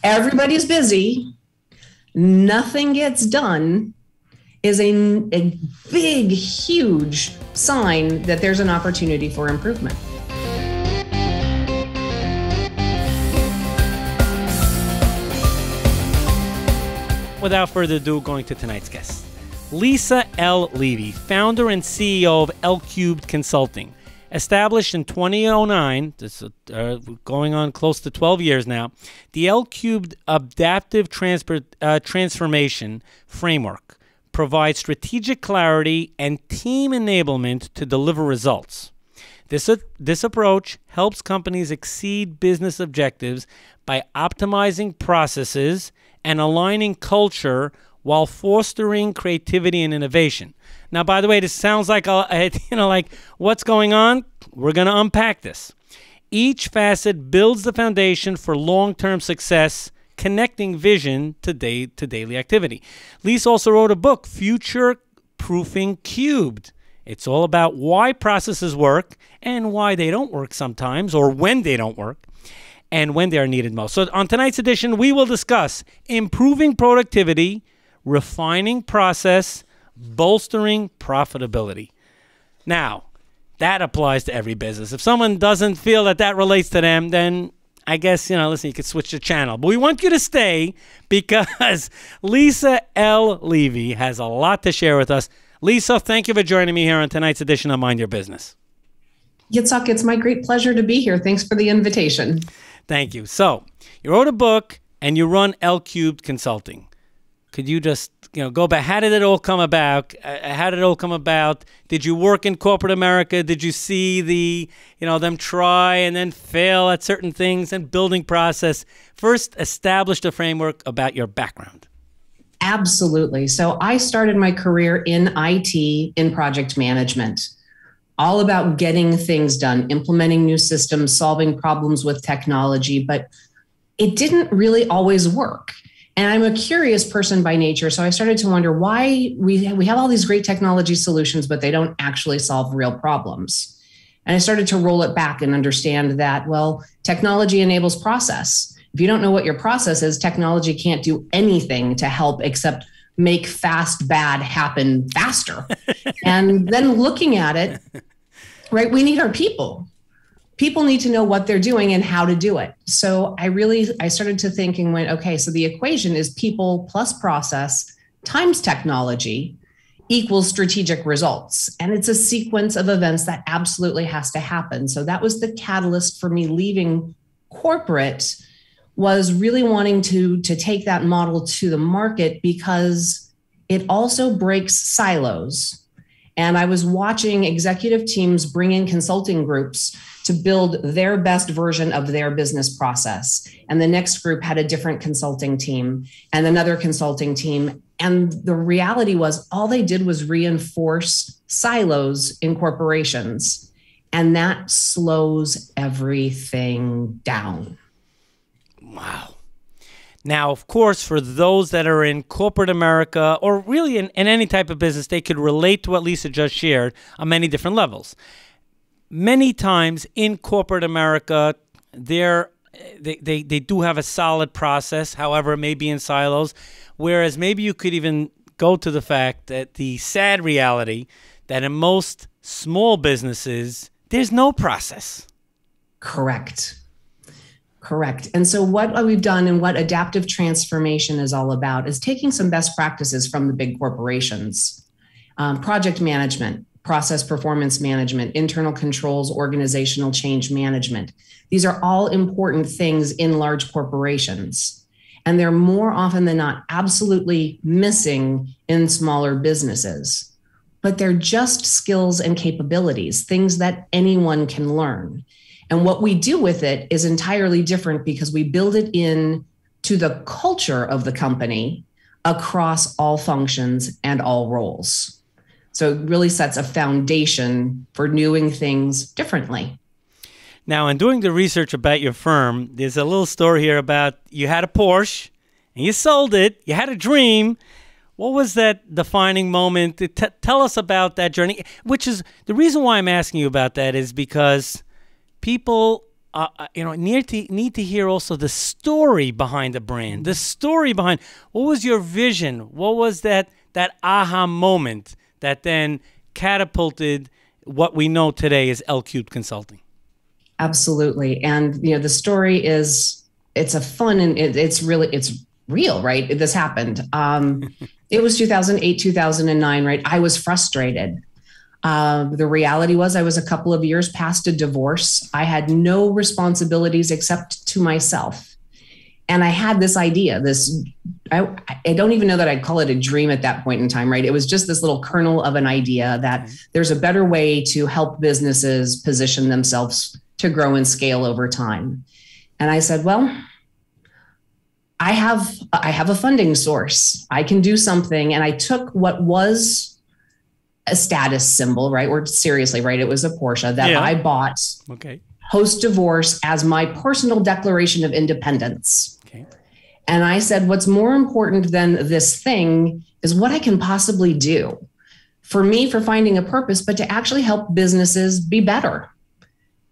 everybody's busy, nothing gets done, is a big, huge sign that there's an opportunity for improvement. Without further ado, going to tonight's guest. Lisa L. Levy, founder and CEO of Lcubed Consulting. Established in 2009, this going on close to 12 years now, the Lcubed Adaptive Transformation Framework provides strategic clarity and team enablement to deliver results. This approach helps companies exceed business objectives by optimizing processes and aligning culture while fostering creativity and innovation. Now, by the way, this sounds like like what's going on? We're going to unpack this. Each facet builds the foundation for long-term success, connecting vision to daily activity. Lisa also wrote a book, Future Proofing Cubed. It's all about why processes work and why they don't work sometimes, or when they don't work, and when they are needed most. So on tonight's edition, we will discuss improving productivity, refining process, bolstering profitability. Now, that applies to every business. If someone doesn't feel that relates to them, then I guess, listen, you could switch the channel. But we want you to stay because Lisa L. Levy has a lot to share with us. Lisa, thank you for joining me here on tonight's edition of Mind Your Business. Yitzchok, it's my great pleasure to be here. Thanks for the invitation. Thank you. So, you wrote a book and you run Lcubed Consulting. Could you just, go back? How did it all come about? Did you work in corporate America? Did you see them try and then fail at certain things and building process? First, establish the framework about your background. Absolutely. So I started my career in IT, in project management, all about getting things done, implementing new systems, solving problems with technology, but it didn't really always work. And I'm a curious person by nature, so I started to wonder why we have all these great technology solutions, but they don't actually solve real problems. And I started to roll it back and understand that, well, technology enables process. If you don't know what your process is, technology can't do anything to help except make fast bad happen faster. And then looking at it, right, we need our people. People need to know what they're doing and how to do it. So I started to think and went, okay, so the equation is people plus process times technology equals strategic results. And it's a sequence of events that absolutely has to happen. So that was the catalyst for me leaving corporate, was really wanting to take that model to the market because it also breaks silos. And I was watching executive teams bring in consulting groups to build their best version of their business process. And the next group had a different consulting team and another consulting team. And the reality was all they did was reinforce silos in corporations. And that slows everything down. Wow. Now, of course, for those that are in corporate America or really in any type of business, they could relate to what Lisa just shared on many different levels. Many times in corporate America, they do have a solid process, however, it may be in silos, whereas maybe you could even go to the fact that the sad reality that in most small businesses, there's no process. Correct. And so what we've done and what adaptive transformation is all about is taking some best practices from the big corporations, project management, process performance management, internal controls, organizational change management. These are all important things in large corporations. And they're more often than not absolutely missing in smaller businesses. But they're just skills and capabilities, things that anyone can learn. And what we do with it is entirely different because we build it in to the culture of the company across all functions and all roles. So it really sets a foundation for doing things differently. Now, in doing the research about your firm, there's a little story here about you had a Porsche and you sold it. You had a dream. What was that defining moment? Tell us about that journey, which is the reason why I'm asking you about that is because people need to hear also the story behind the brand, the story behind what was your vision, what was that aha moment that then catapulted what we know today as Lcubed Consulting. Absolutely, and the story is it's a fun and it's real, right? This happened. It was 2008, 2009, right? I was frustrated. The reality was I was a couple of years past a divorce. I had no responsibilities except to myself. And I had this idea, I don't even know that I'd call it a dream at that point in time, right? It was just this little kernel of an idea that there's a better way to help businesses position themselves to grow and scale over time. And I said, well, I have a funding source. I can do something. And I took what was a status symbol, right? Or seriously, right? It was a Porsche that I bought post-divorce as my personal declaration of independence. Okay. And I said, what's more important than this thing is what I can possibly do for me, for finding a purpose, but to actually help businesses be better.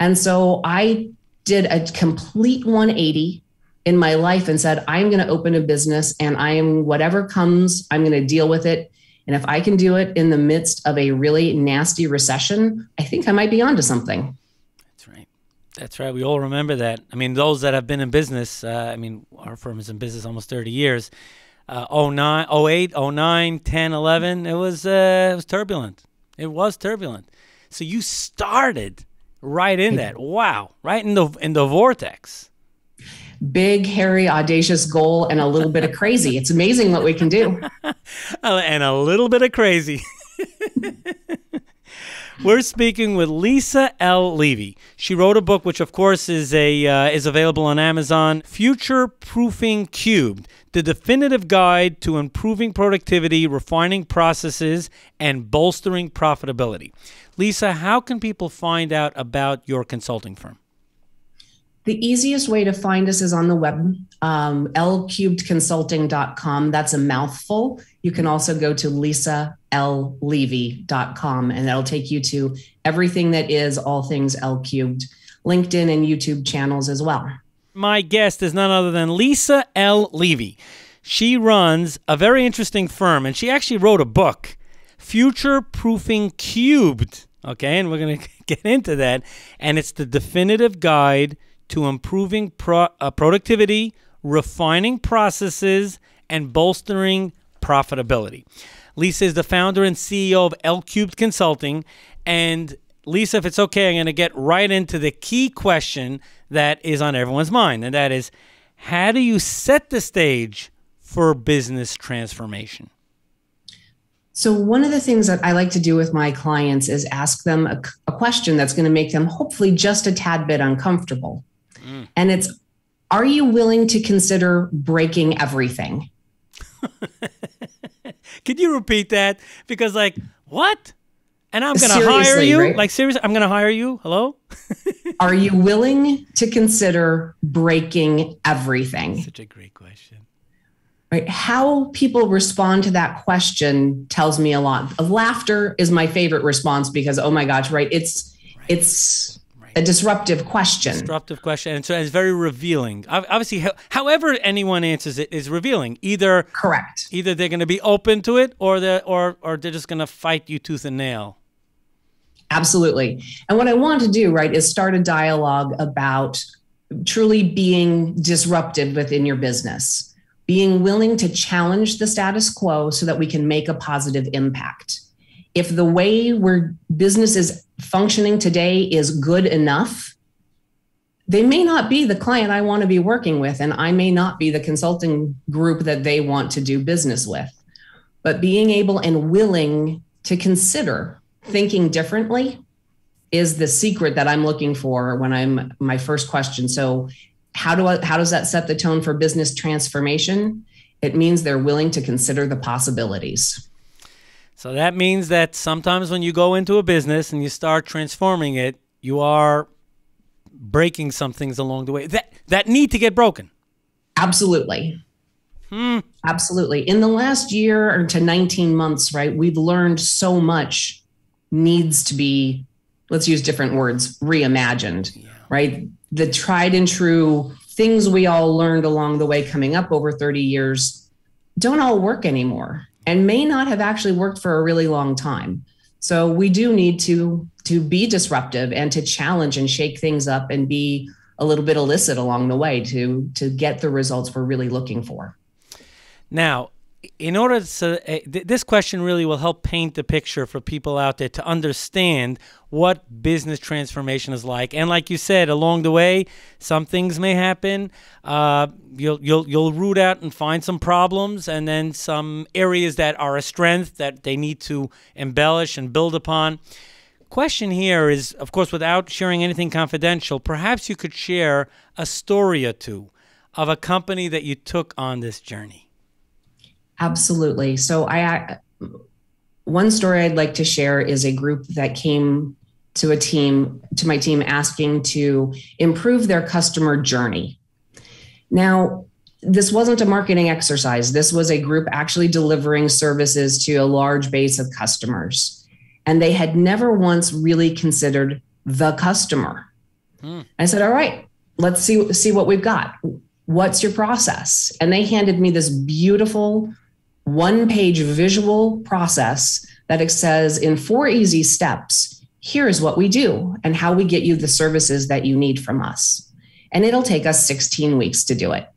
And so I did a complete 180 in my life and said, I'm going to open a business and whatever comes, I'm going to deal with it. And if I can do it in the midst of a really nasty recession, I think I might be onto something. That's right. That's right. We all remember that. I mean, those that have been in business, our firm is in business almost 30 years. 09, 08, 09, 10, 11, it was turbulent. It was turbulent. So you started right in that. Wow. Right in the vortex. Big, hairy, audacious goal and a little bit of crazy. It's amazing what we can do. And a little bit of crazy. We're speaking with Lisa L. Levy. She wrote a book, which of course is available on Amazon, Future Proofing Cubed, the definitive guide to improving productivity, refining processes, and bolstering profitability. Lisa, how can people find out about your consulting firm? The easiest way to find us is on the web, lcubedconsulting.com. That's a mouthful. You can also go to lisallevy.com, and that'll take you to everything that is all things L Cubed, LinkedIn and YouTube channels as well. My guest is none other than Lisa L. Levy. She runs a very interesting firm, and she actually wrote a book, Future Proofing Cubed. Okay, and we're going to get into that. And it's the definitive guide to improving productivity, refining processes, and bolstering profitability. Lisa is the founder and CEO of Lcubed Consulting. And Lisa, if it's okay, I'm going to get right into the key question that is on everyone's mind, and that is, how do you set the stage for business transformation? So one of the things that I like to do with my clients is ask them a question that's going to make them hopefully just a tad bit uncomfortable. And it's, are you willing to consider breaking everything? Could you repeat that? Because what? And I'm going to hire you? Right? Like, seriously, I'm going to hire you? Hello? Are you willing to consider breaking everything? Such a great question. Right? How people respond to that question tells me a lot. Laughter is my favorite response because, oh my gosh, right? It's a disruptive question. Disruptive question. And so it's very revealing. Obviously, however anyone answers it is revealing. Either correct. Either they're going to be open to it or they're just going to fight you tooth and nail. Absolutely. And what I want to do, right, is start a dialogue about truly being disruptive within your business, being willing to challenge the status quo so that we can make a positive impact. If the way where business is functioning today is good enough, they may not be the client I want to be working with, and I may not be the consulting group that they want to do business with. But being able and willing to consider thinking differently is the secret that I'm looking for when I'm my first question. So how does that set the tone for business transformation? It means they're willing to consider the possibilities. So that means that sometimes when you go into a business and you start transforming it, you are breaking some things along the way that need to get broken. Absolutely. Absolutely. In the last year to 19 months, right, we've learned so much needs to be, let's use different words, reimagined. Yeah. right? The tried and true things we all learned along the way coming up over 30 years don't all work anymore and may not have actually worked for a really long time. So we do need to be disruptive and to challenge and shake things up and be a little bit illicit along the way to get the results we're really looking for. Now, in order to, this question really will help paint the picture for people out there to understand what business transformation is like. And like you said, along the way, some things may happen. You'll root out and find some problems, and then some areas that are a strength that they need to embellish and build upon. Question here is, of course, without sharing anything confidential, perhaps you could share a story or two of a company that you took on this journey. Absolutely. So one story I'd like to share is a group that came to my team asking to improve their customer journey. Now, this wasn't a marketing exercise. This was a group actually delivering services to a large base of customers. And they had never once really considered the customer. I said, all right, let's see what we've got. What's your process? And they handed me this beautiful one-page visual process that says in 4 easy steps, here's what we do and how we get you the services that you need from us. And it'll take us 16 weeks to do it.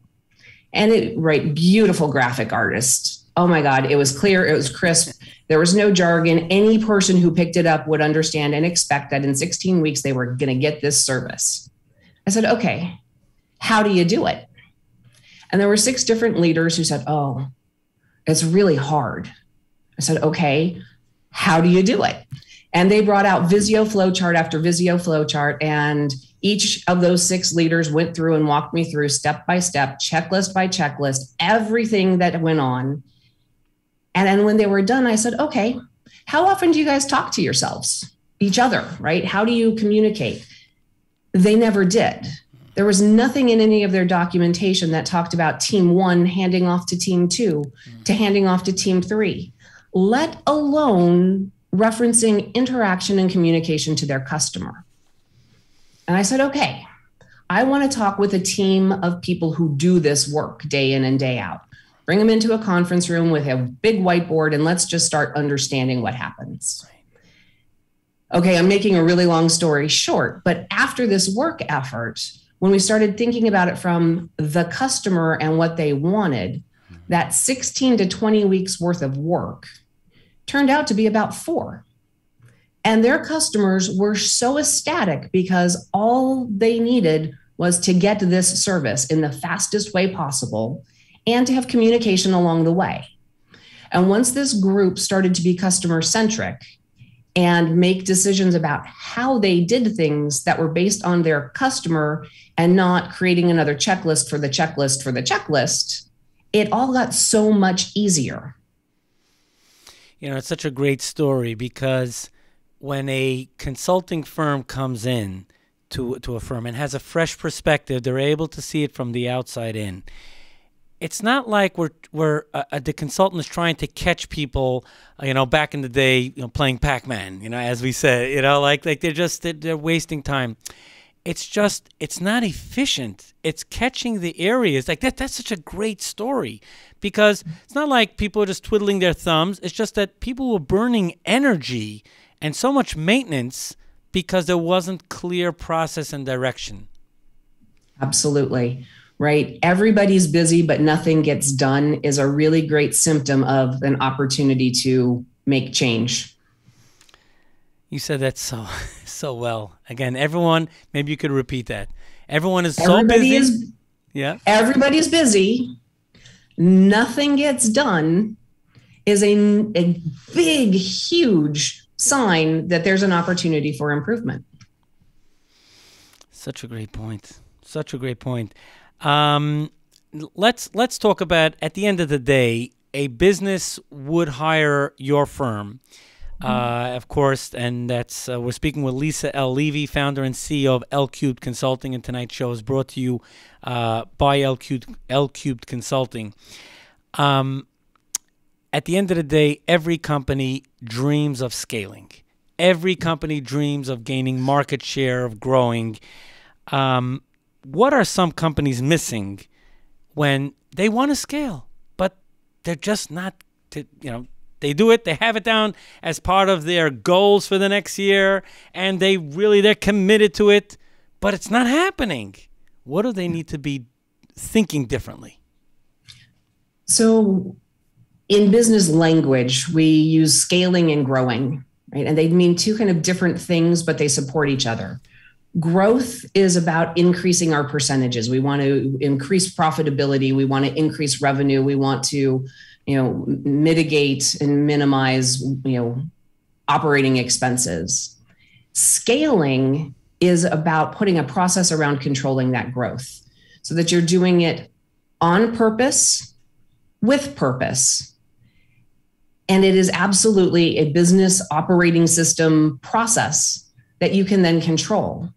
And beautiful graphic artist. Oh my God, it was clear, it was crisp. There was no jargon. Any person who picked it up would understand and expect that in 16 weeks, they were going to get this service. I said, okay, how do you do it? And there were 6 different leaders who said, oh, it's really hard. I said, okay, how do you do it? And they brought out Visio flowchart after Visio flowchart. And each of those 6 leaders went through and walked me through step by step, checklist by checklist, everything that went on. And then when they were done, I said, okay, how often do you guys talk to each other, right? How do you communicate? They never did. There was nothing in any of their documentation that talked about team 1 handing off to team 2 to handing off to team 3, let alone referencing interaction and communication to their customer. And I said, okay, I want to talk with a team of people who do this work day in and day out. Bring them into a conference room with a big whiteboard and let's just start understanding what happens. Okay, I'm making a really long story short, but after this work effort, when we started thinking about it from the customer and what they wanted, that 16 to 20 weeks worth of work turned out to be about 4. And their customers were so ecstatic because all they needed was to get this service in the fastest way possible and to have communication along the way. And once this group started to be customer-centric and make decisions about how they did things that were based on their customer and not creating another checklist for the checklist for the checklist, it all got so much easier. You know, it's such a great story because when a consulting firm comes in to a firm and has a fresh perspective, they're able to see it from the outside in. It's not like the consultant is trying to catch people, back in the day, playing Pac-Man, as we said, like they're wasting time. It's not efficient. It's catching the areas like that. That's such a great story because it's not like people are just twiddling their thumbs. It's just that people were burning energy and so much maintenance because there wasn't clear process and direction. Absolutely. Right. Everybody's busy, but nothing gets done is a really great symptom of an opportunity to make change. You said that so well. Again, everyone, maybe you could repeat that. Everyone is so busy. Yeah. Everybody's busy. Nothing gets done is a big, huge sign that there's an opportunity for improvement. Such a great point. Such a great point. Let's talk about, at the end of the day, a business would hire your firm, of course, and that's we're speaking with Lisa L Levy, founder and CEO of Lcubed Consulting, and tonight's show is brought to you by Lcubed Consulting. At the end of the day, every company dreams of scaling. Every company dreams of gaining market share, of growing. What are some companies missing when they want to scale, but they're just not, they do it, they have it down as part of their goals for the next year, and they're committed to it, but it's not happening. What do they need to be thinking differently? So in business language, we use scaling and growing, right? And they mean two kind of different things, but they support each other. Growth is about increasing our percentages. We want to increase profitability. We want to increase revenue. We want to, mitigate and minimize, operating expenses. Scaling is about putting a process around controlling that growth so that you're doing it on purpose, with purpose. And it is absolutely a business operating system process that you can then control.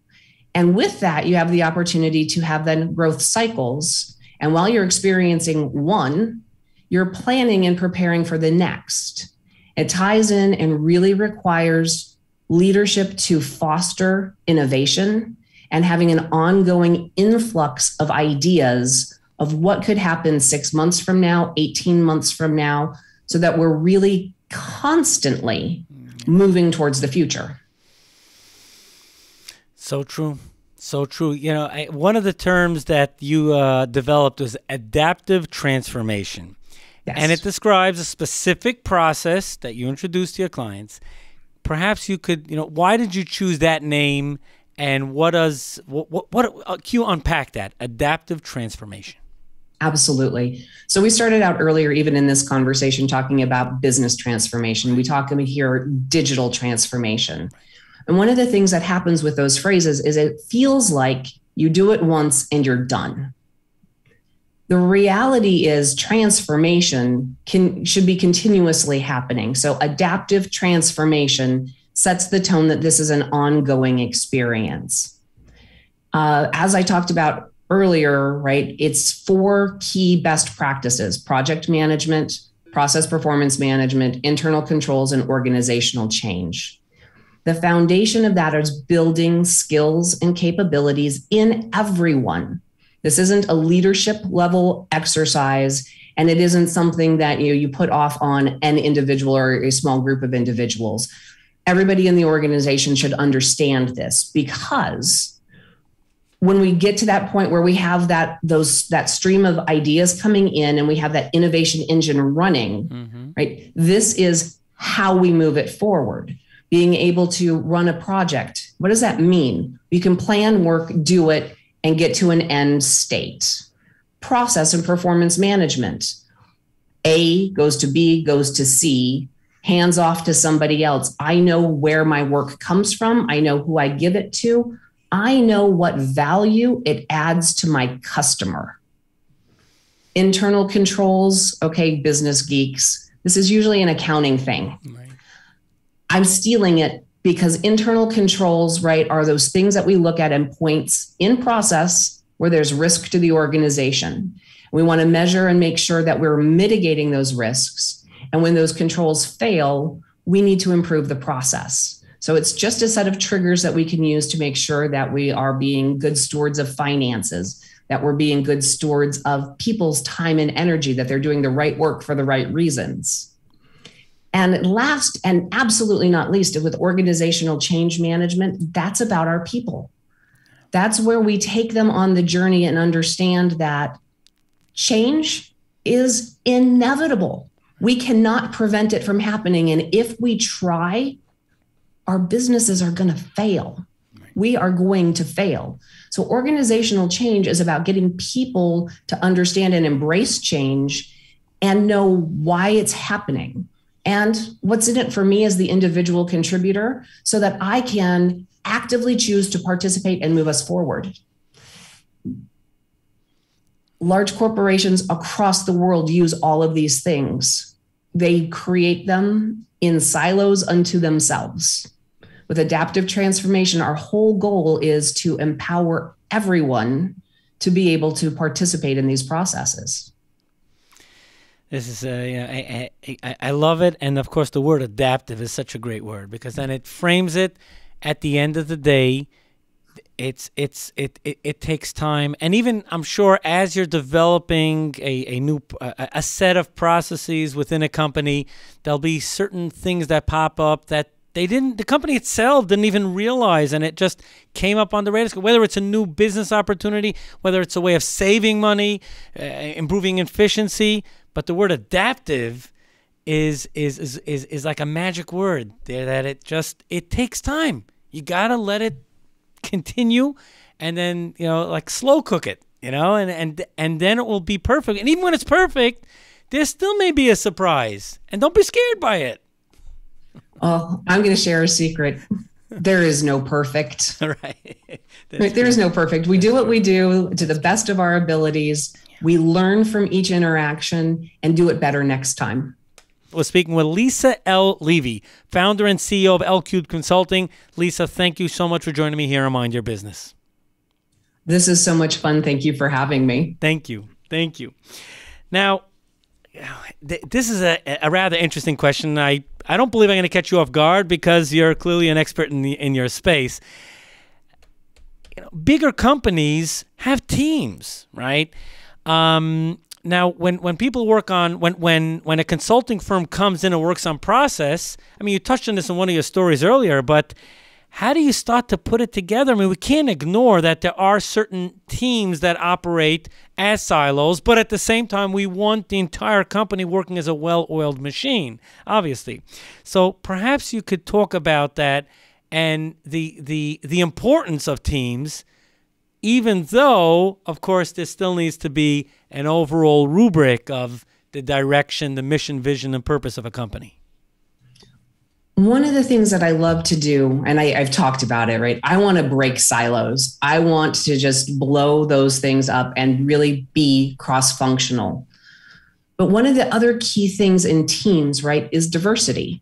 And with that, you have the opportunity to have then growth cycles. And while you're experiencing one, you're planning and preparing for the next. It ties in and really requires leadership to foster innovation and having an ongoing influx of ideas of what could happen 6 months from now, 18 months from now, so that we're really constantly moving towards the future. So true. So true. One of the terms that you developed was adaptive transformation. Yes. And it describes a specific process that you introduce to your clients. Perhaps you could, why did you choose that name, and can you unpack that? Adaptive transformation. Absolutely. So we started out earlier, even in this conversation, talking about business transformation. We talk here digital transformation. And one of the things that happens with those phrases is it feels like you do it once and you're done. The reality is transformation should be continuously happening. So adaptive transformation sets the tone that this is an ongoing experience. As I talked about earlier, right, it's 4 key best practices: project management, process performance management, internal controls, and organizational change. The foundation of that is building skills and capabilities in everyone. This isn't a leadership level exercise, and it isn't something that you put off on an individual or a small group of individuals. Everybody in the organization should understand this, because when we get to that point where we have that stream of ideas coming in and we have that innovation engine running, right? This is how we move it forward. Being able to run a project. What does that mean? You can plan work, do it, and get to an end state. Process and performance management. A goes to B, goes to C, hands off to somebody else. I know where my work comes from. I know who I give it to. I know what value it adds to my customer. Internal controls. Okay, business geeks. This is usually an accounting thing. Right. I'm stealing it because internal controls, right, are those things that we look at and points in process where there's risk to the organization. We want to measure and make sure that we're mitigating those risks. And when those controls fail, we need to improve the process. So it's just a set of triggers that we can use to make sure that we are being good stewards of finances, that we're being good stewards of people's time and energy, that they're doing the right work for the right reasons. And last and absolutely not least, with organizational change management, that's about our people. That's where we take them on the journey and understand that change is inevitable. We cannot prevent it from happening. And if we try, our businesses are going to fail. We are going to fail. So organizational change is about getting people to understand and embrace change and know why it's happening. And what's in it for me as the individual contributor so that I can actively choose to participate and move us forward. Large corporations across the world use all of these things. They create them in silos unto themselves. With adaptive transformation, our whole goal is to empower everyone to be able to participate in these processes. This is I love it, and of course the word adaptive is such a great word, because then it frames it. At the end of the day, it takes time, and even I'm sure as you're developing a set of processes within a company, there'll be certain things that pop up that the company itself didn't even realize, and it just came up on the radar. Whether it's a new business opportunity, whether it's a way of saving money, improving efficiency, but the word adaptive is like a magic word there, that it takes time. You gotta let it continue, and then like slow cook it, and then it will be perfect. And even when it's perfect, there still may be a surprise, and don't be scared by it. Oh, I'm going to share a secret. There is no perfect. Right. There is no perfect. We do what we do to the best of our abilities. We learn from each interaction and do it better next time. We're speaking with Lisa L Levy, founder and CEO of Lcubed Consulting. Lisa, thank you so much for joining me here on Mind Your Business. This is so much fun. Thank you for having me. Thank you. Thank you. Now, this is a rather interesting question. I don't believe I'm going to catch you off guard because you're clearly an expert in your space. Bigger companies have teams, right? Now, when people work on when a consulting firm comes in and works on process, I mean, you touched on this in one of your stories earlier, but how do you start to put it together? I mean, we can't ignore that there are certain teams that operate as silos, but at the same time, we want the entire company working as a well-oiled machine, obviously. So perhaps you could talk about that and the importance of teams, even though, of course, there still needs to be an overall rubric of the direction, the mission, vision, and purpose of a company. One of the things that I love to do, and I've talked about it, right? I want to break silos. I want to just blow those things up and really be cross-functional. But one of the other key things in teams, right, is diversity.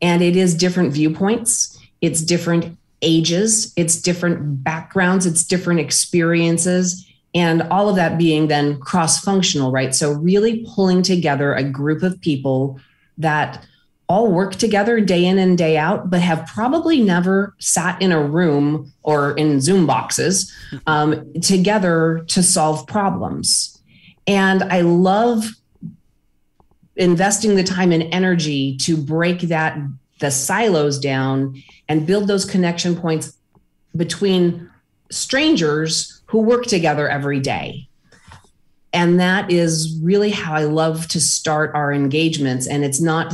And it is different viewpoints. It's different ages. It's different backgrounds. It's different experiences. And all of that being then cross-functional, right? So really pulling together a group of people that all work together day in and day out, but have probably never sat in a room or in Zoom boxes together to solve problems. And I love investing the time and energy to break the silos down and build those connection points between strangers who work together every day. And that is really how I love to start our engagements. And it's not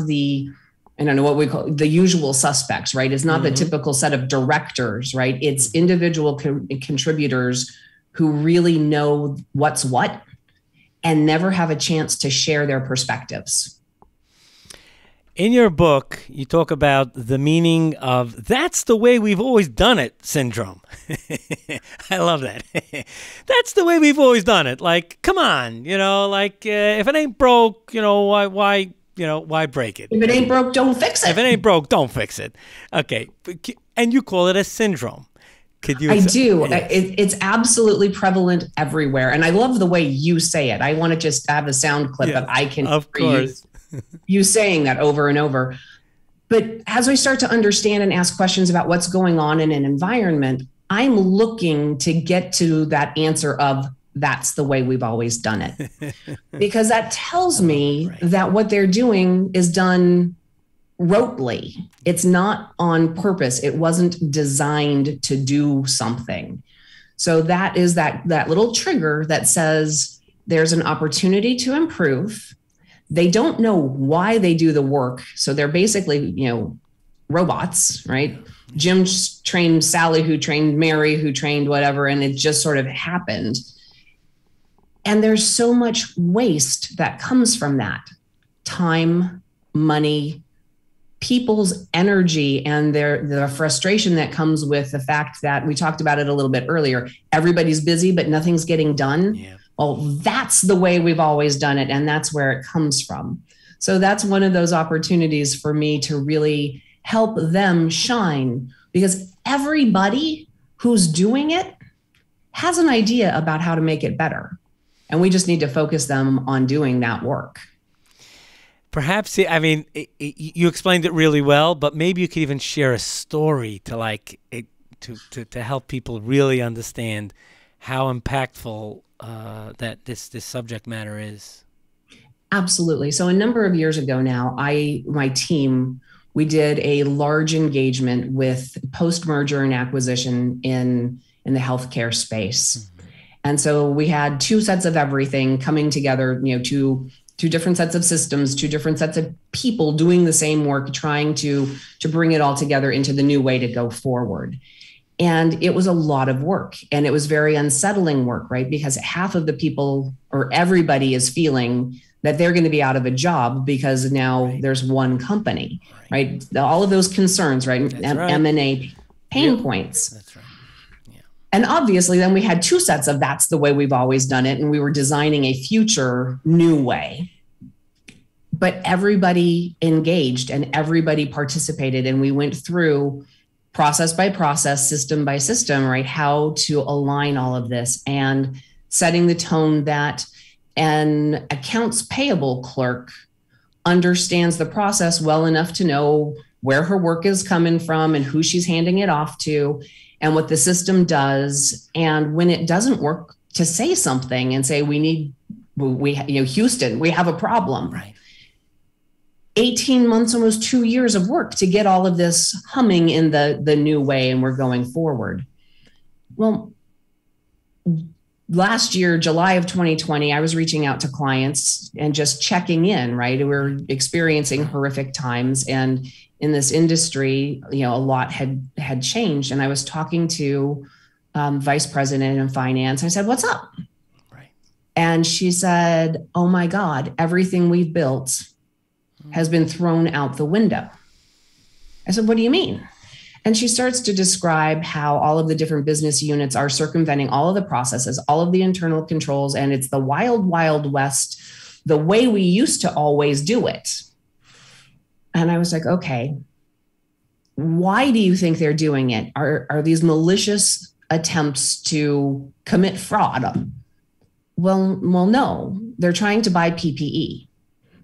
I don't know what we call the usual suspects, right? It's not the typical set of directors, right? It's individual contributors who really know what's what and never have a chance to share their perspectives. In your book, you talk about the meaning of "that's the way we've always done it" syndrome. I love that. That's the way we've always done it. Like, come on, if it ain't broke, why break it? If it ain't broke, don't fix it. If it ain't broke, don't fix it. Okay. And you call it a syndrome. Could you? I do. Yes. It's absolutely prevalent everywhere. And I love the way you say it. I want to just have a sound clip that I can hear you saying that over and over. But as we start to understand and ask questions about what's going on in an environment, I'm looking to get to that answer of that's the way we've always done it. Because that tells me that what they're doing is done rotely. It's not on purpose. It wasn't designed to do something. So that is that little trigger that says there's an opportunity to improve. They don't know why they do the work. So they're basically, robots, right? Jim trained Sally, who trained Mary, who trained whatever, and it just sort of happened. And there's so much waste that comes from that. Time, money, people's energy, and the frustration that comes with the fact that we talked about it a little bit earlier. Everybody's busy, but nothing's getting done. Yeah. Well, that's the way we've always done it. And that's where it comes from. So that's one of those opportunities for me to really help them shine, because everybody who's doing it has an idea about how to make it better. And we just need to focus them on doing that work. Perhaps, you explained it really well, but maybe you could even share a story to to help people really understand how impactful that this subject matter is. Absolutely. So a number of years ago now, my team, we did a large engagement with post-merger and acquisition in the healthcare space. Mm-hmm. And so we had two sets of everything coming together, two different sets of systems, two different sets of people doing the same work, trying to bring it all together into the new way to go forward. And it was a lot of work, and it was very unsettling work, right? Because half of the people, or everybody, is feeling that they're going to be out of a job because now there's one company, right? All of those concerns, right? M&A pain points. That's right. Yeah. And obviously then we had two sets of that's the way we've always done it. And we were designing a future new way. But everybody engaged and everybody participated. And we went through process by process, system by system, right? How to align all of this and setting the tone that an accounts payable clerk understands the process well enough to know where her work is coming from and who she's handing it off to and what the system does. And when it doesn't work, to say something and say, Houston, we have a problem. Right. 18 months, almost 2 years of work to get all of this humming in the new way, and we're going forward. Well, last year, July of 2020, I was reaching out to clients and just checking in, right? We're experiencing horrific times. And in this industry, a lot had changed. And I was talking to vice president of finance. I said, "What's up?" Right. And she said, "Oh my God, everything we've built has been thrown out the window." I said, "What do you mean?" And she starts to describe how all of the different business units are circumventing all of the processes, all of the internal controls, and it's the wild, wild west, the way we used to always do it. And I was like, okay, why do you think they're doing it? Are these malicious attempts to commit fraud? Well, no, they're trying to buy PPE.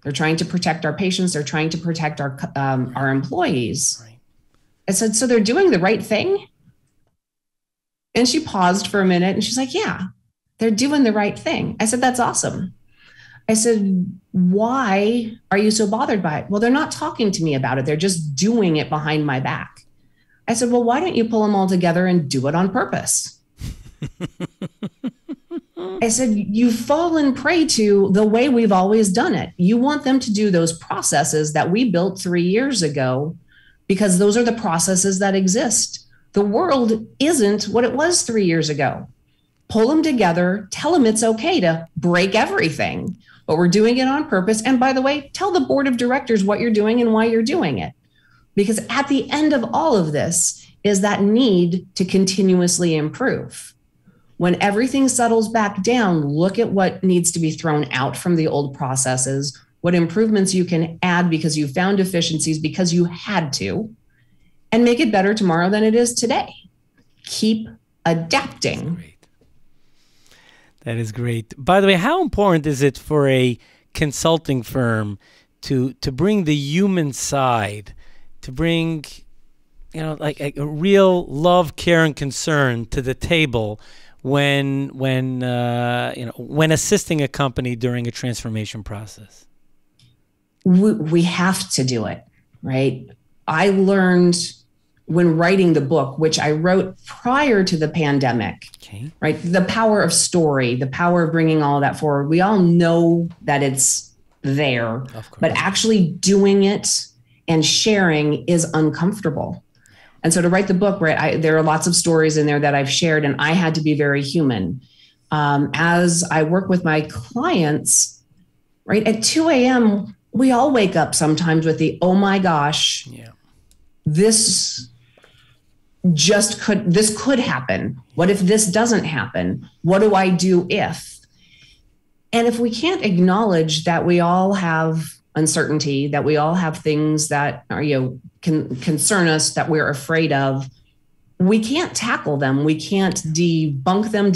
They're trying to protect our patients. They're trying to protect our employees. Right. I said, "So they're doing the right thing?" And she paused for a minute and she's like, "Yeah, they're doing the right thing." I said, "That's awesome." I said, "Why are you so bothered by it?" "Well, they're not talking to me about it. They're just doing it behind my back." I said, "Well, why don't you pull them all together and do it on purpose?" I said, "You've fallen prey to the way we've always done it. You want them to do those processes that we built 3 years ago because those are the processes that exist. The world isn't what it was 3 years ago. Pull them together, tell them it's okay to break everything, but we're doing it on purpose. And by the way, tell the board of directors what you're doing and why you're doing it. Because at the end of all of this is that need to continuously improve. When everything settles back down, look at what needs to be thrown out from the old processes, what improvements you can add because you found efficiencies because you had to, and make it better tomorrow than it is today. Keep adapting." That is great. By the way, how important is it for a consulting firm to bring the human side, to bring, like a real love, care, and concern to the table when assisting a company during a transformation process? We have to do it, right? I learned when writing the book, which I wrote prior to the pandemic, right? The power of story, the power of bringing all of that forward. We all know that it's there, but actually doing it and sharing is uncomfortable. And so to write the book, right, there are lots of stories in there that I've shared, and I had to be very human. As I work with my clients, right, at 2 a.m., we all wake up sometimes with the, "Oh my gosh, this could happen. What if this doesn't happen? What do I do if?" And if we can't acknowledge that we all have uncertainty, that we all have things that are, can concern us, that we're afraid of, we can't tackle them. We can't debunk them,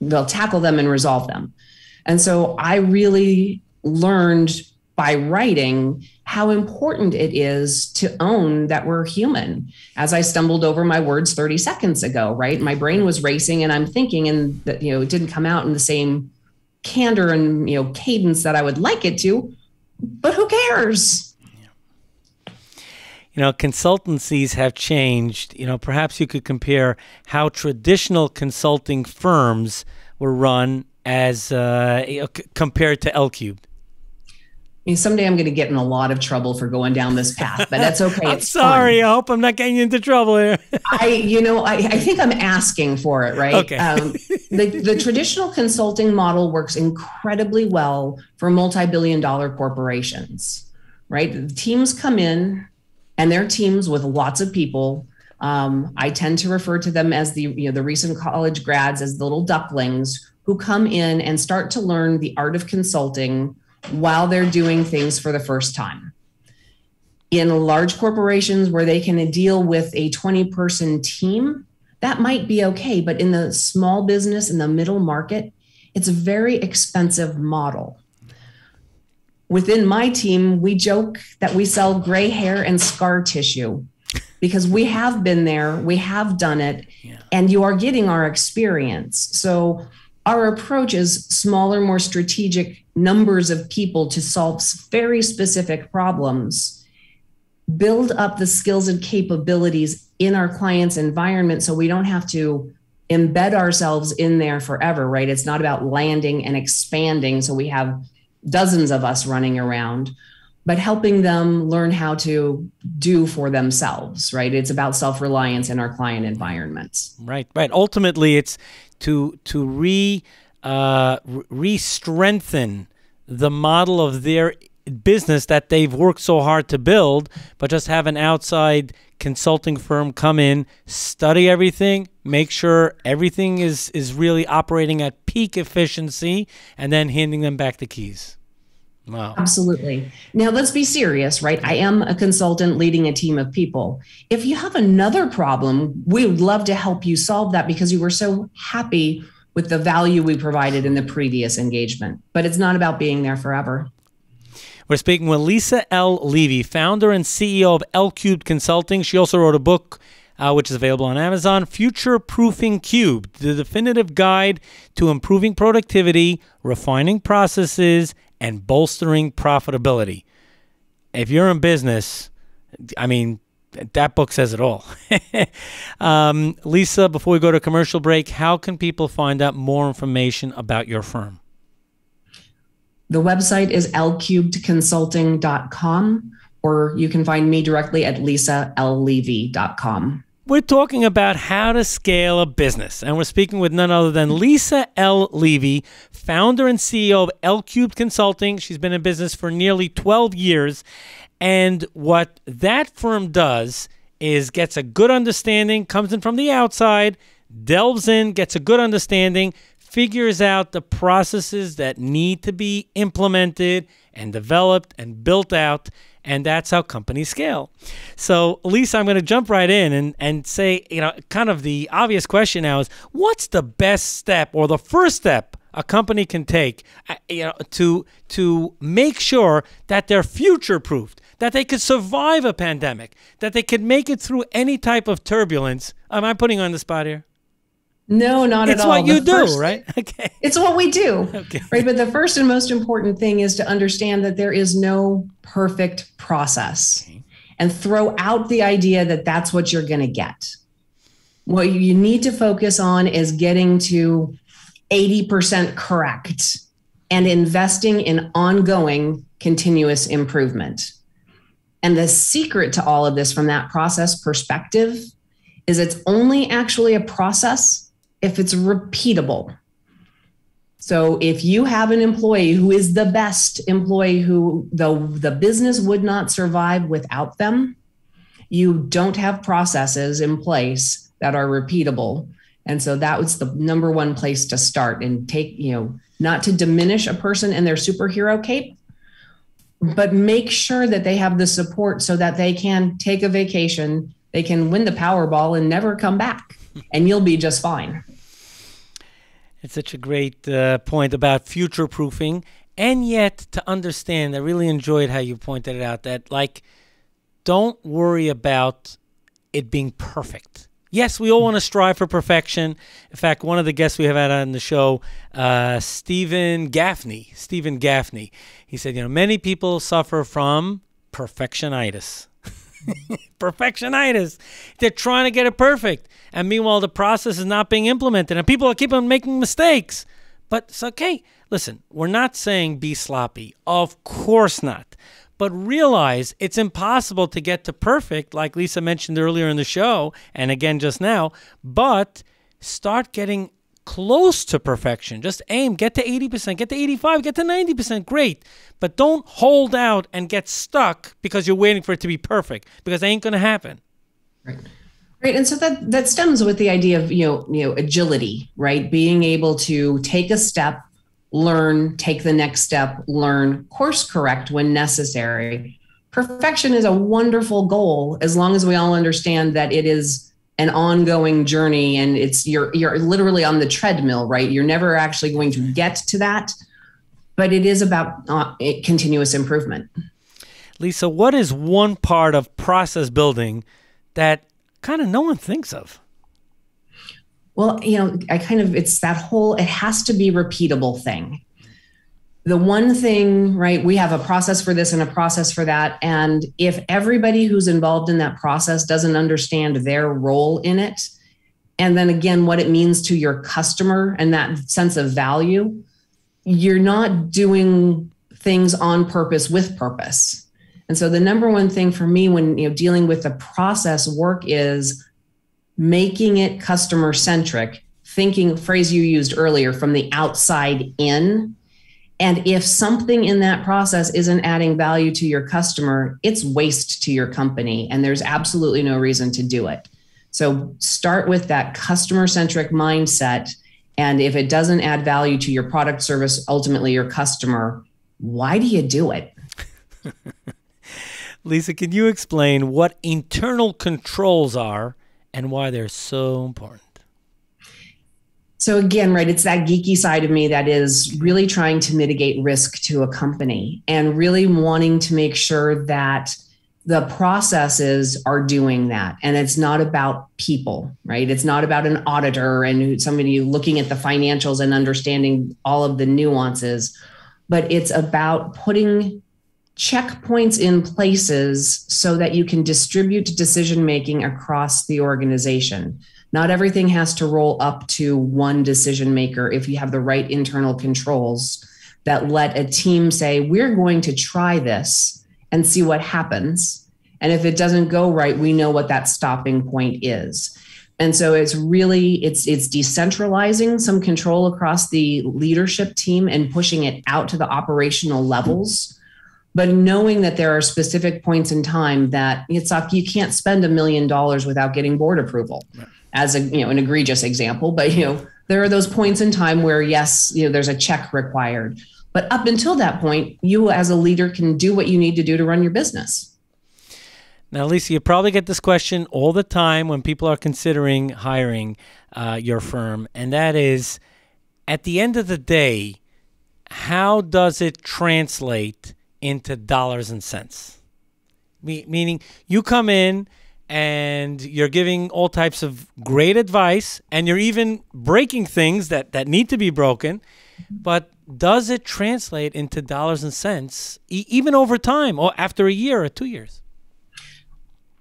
they'll tackle them and resolve them. And so I really learned by writing how important it is to own that we're human. As I stumbled over my words 30 seconds ago, right? My brain was racing and I'm thinking, and that, it didn't come out in the same candor and, cadence that I would like it to, but who cares? Consultancies have changed. Perhaps you could compare how traditional consulting firms were run as compared to Lcubed. Someday I'm going to get in a lot of trouble for going down this path, but that's okay. I'm sorry. Fun. I hope I'm not getting you into trouble here. I think I'm asking for it, right? Okay. The traditional consulting model works incredibly well for multi-billion-dollar corporations, right? The teams come in, and they're teams with lots of people. I tend to refer to them as the recent college grads, as the little ducklings who come in and start to learn the art of consulting while they're doing things for the first time. In large corporations where they can deal with a 20-person team, that might be okay. But in the small business, in the middle market, it's a very expensive model. Within my team, we joke that we sell gray hair and scar tissue because we have been there, we have done it, and you are getting our experience. So our approach is smaller, more strategic numbers of people to solve very specific problems, build up the skills and capabilities in our client's environment so we don't have to embed ourselves in there forever, right? It's not about landing and expanding so we have dozens of us running around, but helping them learn how to do for themselves, right? It's about self-reliance in our client environments. Right. Ultimately, it's to re-strengthen the model of their business that they've worked so hard to build, but just have an outside consulting firm come in, study everything, make sure everything is really operating at peak efficiency, and then handing them back the keys. Wow. Absolutely. Now, let's be serious, right? I am a consultant leading a team of people. If you have another problem, we would love to help you solve that because you were so happy with the value we provided in the previous engagement. But it's not about being there forever. We're speaking with Lisa L. Levy, founder and CEO of Lcubed Consulting. She also wrote a book, which is available on Amazon, Future Proofing Cubed, the definitive guide to improving productivity, refining processes, and bolstering profitability. If you're in business, that book says it all. Lisa, before we go to commercial break, how can people find out more information about your firm? The website is lcubedconsulting.com, or you can find me directly at lisallevy.com. We're talking about how to scale a business, and we're speaking with none other than Lisa L. Levy, founder and CEO of Lcubed Consulting. She's been in business for nearly 12 years, and what that firm does is gets a good understanding, comes in from the outside, delves in, gets a good understanding, figures out the processes that need to be implemented and developed and built out, and that's how companies scale. So, Lisa, I'm going to jump right in and say, kind of the obvious question now is, what's the best step or the first step a company can take, to make sure that they're future-proofed, that they could survive a pandemic, that they could make it through any type of turbulence? Am I putting you on the spot here? No, not at all. It's what you do, right? Okay. It's what we do, okay. Right? But the first and most important thing is to understand that there is no perfect process, and throw out the idea that that's what you're going to get. What you need to focus on is getting to 80% correct and investing in ongoing continuous improvement. And the secret to all of this from that process perspective is it's only actually a process if it's repeatable. So if you have an employee who is the best employee, who the business would not survive without them, you don't have processes in place that are repeatable. And so that was the number one place to start, and take, not to diminish a person in their superhero cape, but make sure that they have the support so that they can take a vacation, they can win the Powerball and never come back, and you'll be just fine. It's such a great point about future-proofing. And yet to understand, I really enjoyed how you pointed it out, that like, don't worry about it being perfect. Yes, we all want to strive for perfection. In fact, one of the guests we have had on the show, Stephen Gaffney, he said, many people suffer from perfectionitis. Perfectionitis. They're trying to get it perfect. And meanwhile, the process is not being implemented. And people keep on making mistakes. But it's okay. Listen, we're not saying be sloppy. Of course not. But realize it's impossible to get to perfect, like Lisa mentioned earlier in the show, and again just now, but start getting close to perfection. Just aim, get to 80%, get to 85%, get to 90%, great. But don't hold out and get stuck because you're waiting for it to be perfect, because it ain't going to happen. Right. Right. And so that stems with the idea of, agility, right? Being able to take a step, learn, take the next step, learn, course correct when necessary. Perfection is a wonderful goal as long as we all understand that it is an ongoing journey, and you're literally on the treadmill, right? You're never actually going to get to that, but it is about continuous improvement. Lisa, what is one part of process building that kind of no one thinks of? Well, it's that whole, it has to be repeatable thing. The one thing, right, we have a process for this and a process for that. And if everybody who's involved in that process doesn't understand their role in it, and then again, what it means to your customer and that sense of value, you're not doing things on purpose with purpose. And so the number one thing for me when dealing with the process work is making it customer centric, thinking, phrase you used earlier, from the outside in. And if something in that process isn't adding value to your customer, it's waste to your company, and there's absolutely no reason to do it. So start with that customer centric mindset. And if it doesn't add value to your product, service, ultimately your customer, why do you do it? Lisa, can you explain what internal controls are and why they're so important? So again, right, it's that geeky side of me that is really trying to mitigate risk to a company and really wanting to make sure that the processes are doing that. And it's not about people, right? It's not about an auditor and somebody looking at the financials and understanding all of the nuances, but it's about putting checkpoints in places so that you can distribute decision-making across the organization. Not everything has to roll up to one decision maker if you have the right internal controls that let a team say, we're going to try this and see what happens. And if it doesn't go right, we know what that stopping point is. And so it's decentralizing some control across the leadership team and pushing it out to the operational levels. But knowing that there are specific points in time that Yitzchok, you can't spend $1 million without getting board approval, as an egregious example. But there are those points in time where yes, there's a check required. But up until that point, you as a leader can do what you need to do to run your business. Now, Lisa, you probably get this question all the time when people are considering hiring your firm, and that is, at the end of the day, how does it translate into dollars and cents? Meaning you come in and you're giving all types of great advice, and you're even breaking things that need to be broken, but does it translate into dollars and cents even over time or after a year or 2 years?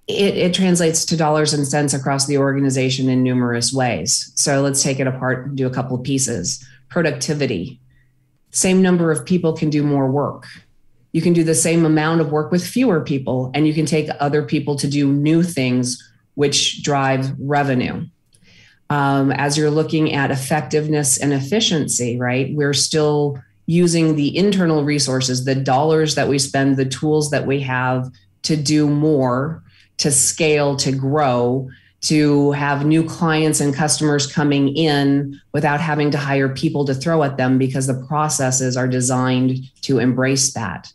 It translates to dollars and cents across the organization in numerous ways. So let's take it apart and do a couple of pieces. Productivity. Same number of people can do more work. You can do the same amount of work with fewer people, and you can take other people to do new things, which drive revenue. As you're looking at effectiveness and efficiency, right, we're still using the internal resources, the dollars that we spend, the tools that we have to do more, to scale, to grow, to have new clients and customers coming in without having to hire people to throw at them, because the processes are designed to embrace that.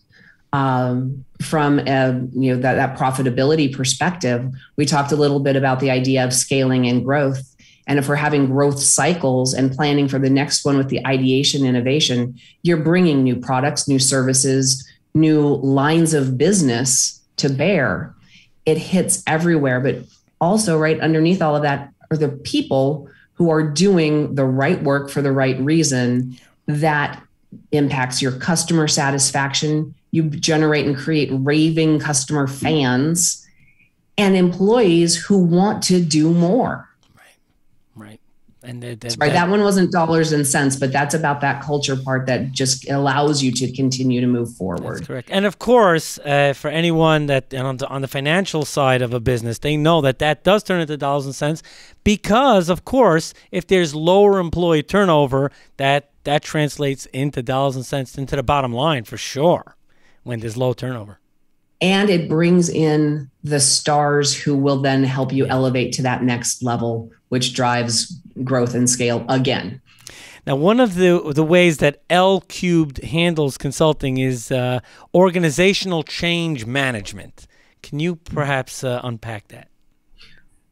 From that profitability perspective, we talked a little bit about the idea of scaling and growth. And if we're having growth cycles and planning for the next one with the ideation innovation, you're bringing new products, new services, new lines of business to bear. It hits everywhere, but also right underneath all of that are the people who are doing the right work for the right reason. That impacts your customer satisfaction. You generate and create raving customer fans and employees who want to do more. Right. And that one wasn't dollars and cents, but that's about that culture part that just allows you to continue to move forward. That's correct. And of course, for anyone that on the financial side of a business, they know that does turn into dollars and cents because, of course, if there's lower employee turnover, that translates into dollars and cents into the bottom line for sure when there's low turnover. And it brings in the stars who will then help you elevate to that next level, which drives growth and scale again. Now, one of the ways that Lcubed handles consulting is organizational change management. Can you perhaps unpack that?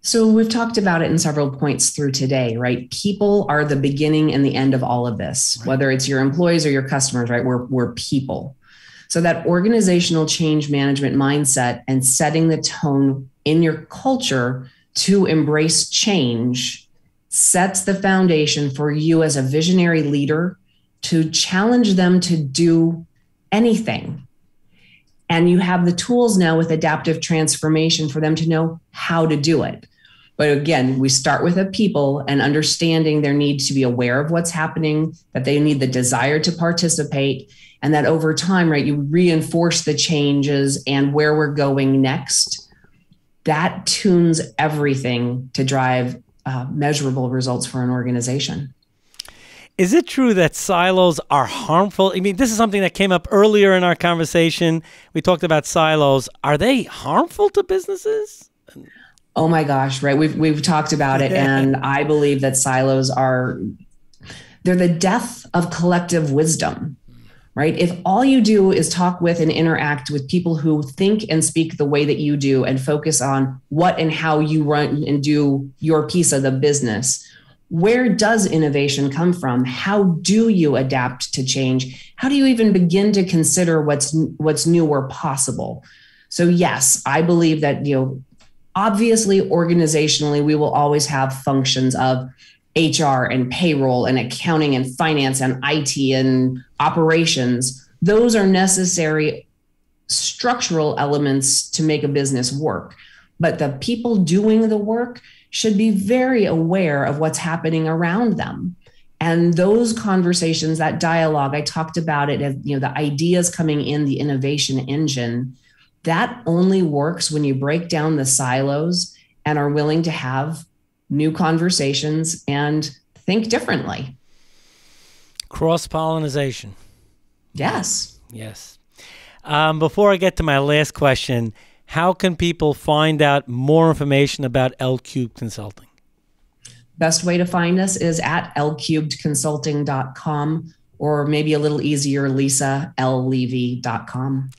So we've talked about it in several points through today, right? People are the beginning and the end of all of this, right? Whether it's your employees or your customers, right? We're people. So that organizational change management mindset and setting the tone in your culture to embrace change sets the foundation for you as a visionary leader to challenge them to do anything. And you have the tools now with adaptive transformation for them to know how to do it. But again, we start with the people and understanding their need to be aware of what's happening, that they need the desire to participate, and that over time, right, you reinforce the changes and where we're going next. That tunes everything to drive measurable results for an organization. Is it true that silos are harmful? I mean, this is something that came up earlier in our conversation. We talked about silos. Are they harmful to businesses? Oh my gosh, right. We've talked about it. And I believe that silos they're the death of collective wisdom, right? If all you do is talk with and interact with people who think and speak the way that you do and focus on what and how you run and do your piece of the business, where does innovation come from? How do you adapt to change? How do you even begin to consider what's new or possible? So yes, I believe that, obviously, organizationally, we will always have functions of HR and payroll and accounting and finance and IT and operations. Those are necessary structural elements to make a business work. But the people doing the work should be very aware of what's happening around them. And those conversations, that dialogue, I talked about it as, the ideas coming in, the innovation engine, that only works when you break down the silos and are willing to have new conversations and think differently. Cross-pollination. Yes. Yes. Before I get to my last question, how can people find out more information about Lcubed Consulting? Best way to find us is at lcubedconsulting.com, or maybe a little easier, LLevy.com.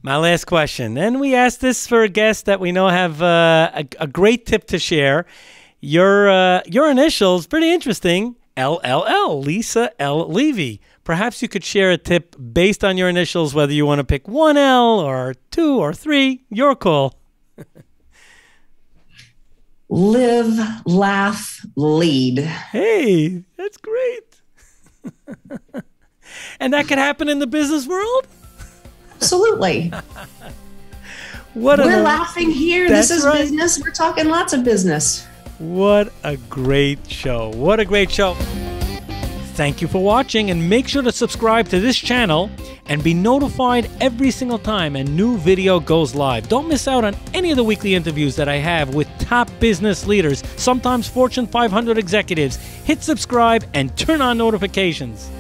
My last question, and we asked this for a guest that we know have a great tip to share. Your initials, pretty interesting, LLL, Lisa L. Levy. Perhaps you could share a tip based on your initials, whether you want to pick one L or two or three. Your call. Live, laugh, lead. Hey, that's great. And that could happen in the business world? Absolutely. We're laughing here. This is right. Business. We're talking lots of business. What a great show. What a great show. Thank you for watching, and make sure to subscribe to this channel and be notified every single time a new video goes live. Don't miss out on any of the weekly interviews that I have with top business leaders, sometimes Fortune 500 executives. Hit subscribe and turn on notifications.